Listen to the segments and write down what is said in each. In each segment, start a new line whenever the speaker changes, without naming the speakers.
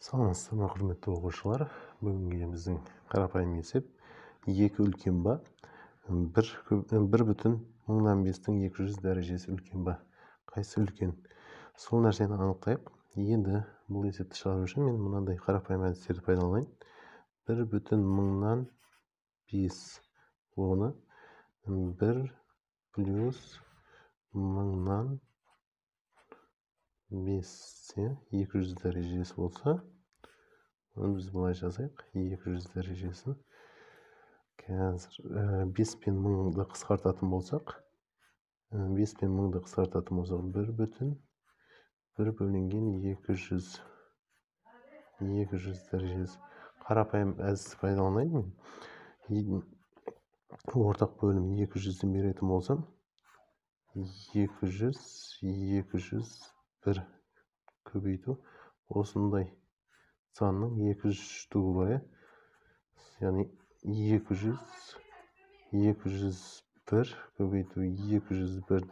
Саламатсыздар ма, құрметті оқушылар. Бүгінгі біздің қарапайым есеп 2 үлкен ба, 1,5-тің 200 дәрежесі үлкен ба? Қайсы үлкен? Сол нәрсені анықтайық. Енді бұл есепті шығару үшін мен мынандай қарапайым әдістерді пайдаланайын. 1,5 оны 1 плюс 1,5-те 200 дәрежесі болса, оны біз былай жазайық. 200 дәрежесін қазір 5 пен 1000-ды қысқартатын болсақ, 1 бүтін 1 бөлінген 200 дәрежесі. Қарапайым әдісті пайдаланайын. Ортақ бөлім 200-ден беретін болсам, 200 1 көбейту осындай санның 200 туы бар, яғни 201 көбейту 201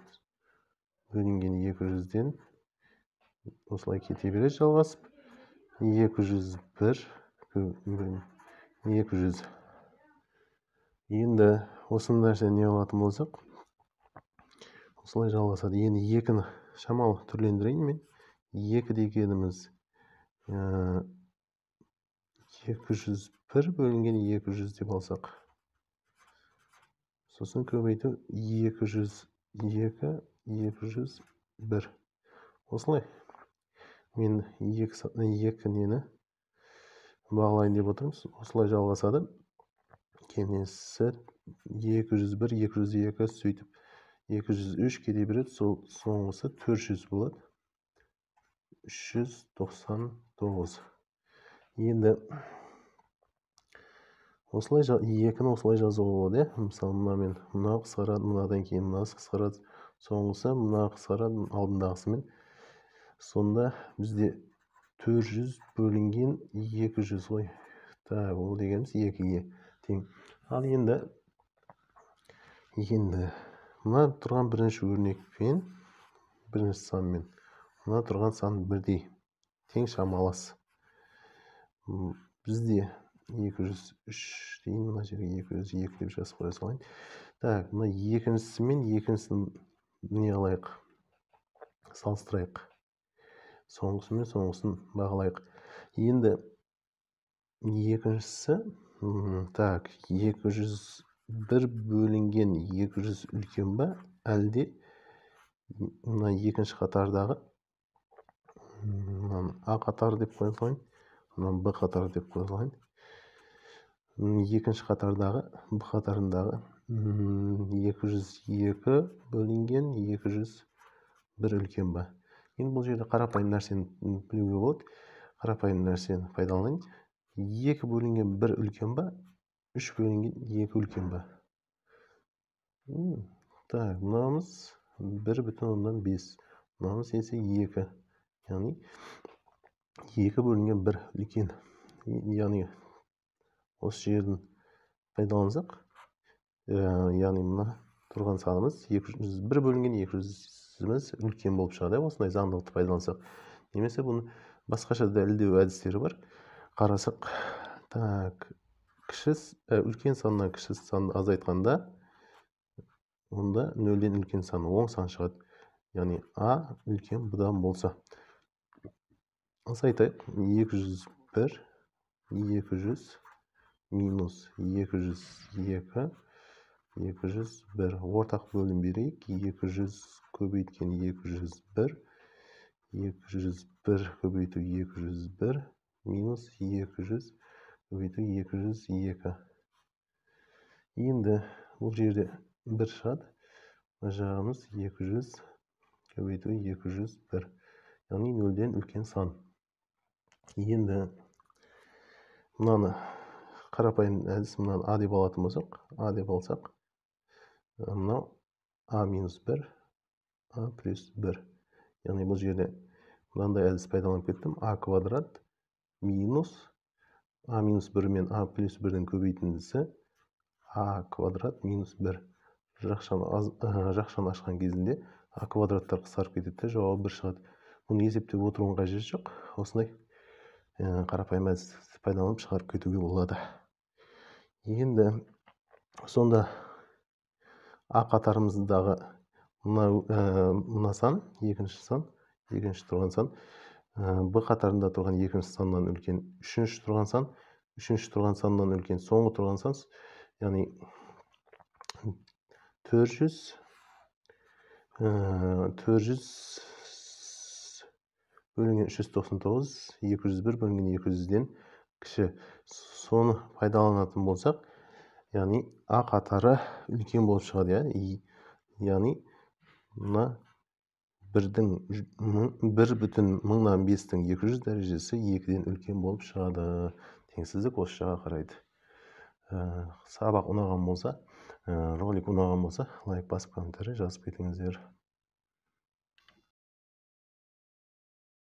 бөлінген 200-ден осылай кете береді жалғасып. 201 200. Енді осы нәрсені не алатын болсақ, осылай жалғасады. Енді 2-ні шамалы түрлендірейін мен. 2 дегеніміз 201 бөлінген 200 деп алсақ. Сосын көбейту 201. Осылай. Мен 2-нені бағалайын деп отырмыз. Осылай жалғасады. Келесі 201, 202 сөйтіп 203 кете береді. Соңғысы 400 болады. 399. Енді осылай 2-ні осылай жазуға болады. Мысалы, мына қысқарады, мынадан кейін мынасы қысқарады, соңғысы мына қысқарады алдындағысымен. Сонда бізде 400 бөлінген 200 ғой. Ол дегеніміз 2-ге тең. Ал енді мына тұрған бірінші өрнекпен, бірінші санмен, мына тұрған сан бірдей, тең шамалас. Бізде 203 дейін, мына жерге 202 деп жазып қоя салайын. Так, мына екіншісі мен екіншісін не алайық? Салыстырайық. Соңғысы мен соңғысын бағалайық. Енді екіншісі, так, 201 бөлінген 200 үлкен ба, әлде мына екінші қатардағы, А қатары деп қоя салайын, Б қатары деп қоя салайын. Екінші қатардағы, Б қатарындағы 202 бөлінген 201 үлкен ба. Енді бұл жерде қарапайым нәрсені білуге болады. Қарапайым нәрсені пайдаланайын. 2 бөлінген 1 үлкен ба, 3 бөлінген 2 үлкен ба. Так, мынамыз 1,5. Мынамыз есе 2. Яғни 2 бөлінген 1 үлкен. Яғни осы жердің пайдалансақ, яғни мына тұрған санымыз 1 бөлінген 200-іміз үлкен болып шығады. Осындай заңдылықты пайдалансақ. Немесе бұны басқаша дәлелдеу әдістері бар. Қарасақ, так, үлкен саннан кіші санды азайтқанда, онда 0-ден үлкен сан, оң сан шығады. Яғни А үлкен бұдан болса. Азайтайық. 201 200 минус 202 201. Ортақ бөлім берейік. 200 көбейткен 201 201 көбейту 201 минус 200 көбейту 202. Енді бұл жерде 1 шығады. Жағымыз 200 көбейту 201. Яғни 0-ден үлкен сан. Енді мынаны қарапайым әдіс, мынаны А деп алатын болсақ, А деп алсақ, мынау А минус 1, А плюс 1. Яғни бұл жерде мынандай әдіс пайдаланып кеттім. А квадрат минус А минус 1 мен А плюс 1-дің көбейтіндісі А квадрат минус 1. Жақшаны ашқан кезінде А квадраттар қысқарып кетеді, жауабы 1 шығады. Бұны есептеп отыруын қажет жоқ. Осындай қарапайым әдісті пайдаланып шығарып кетуге болады. Енді сонда А қатарымыздағы мына сан, екінші сан, екінші тұрған сан, Б қатарында тұрған екінші саннан үлкен үшінші тұрған сан, үшінші тұрған саннан үлкен соңғы тұрған сан, яғни 400 бөлінген 399, 201 бөлінген 200-ден кіші. Соны пайдаланатын болсақ, яғни А қатары үлкен болып шығады, яғни мына 1,5-тің 200 дәрежесі 2-ден үлкен болып шығады. Теңсіздік осы жаққа қарайды. Сабақ ұнаған болса, ролик ұнаған болса, лайк басып, комментарий жазып кетіңіздер.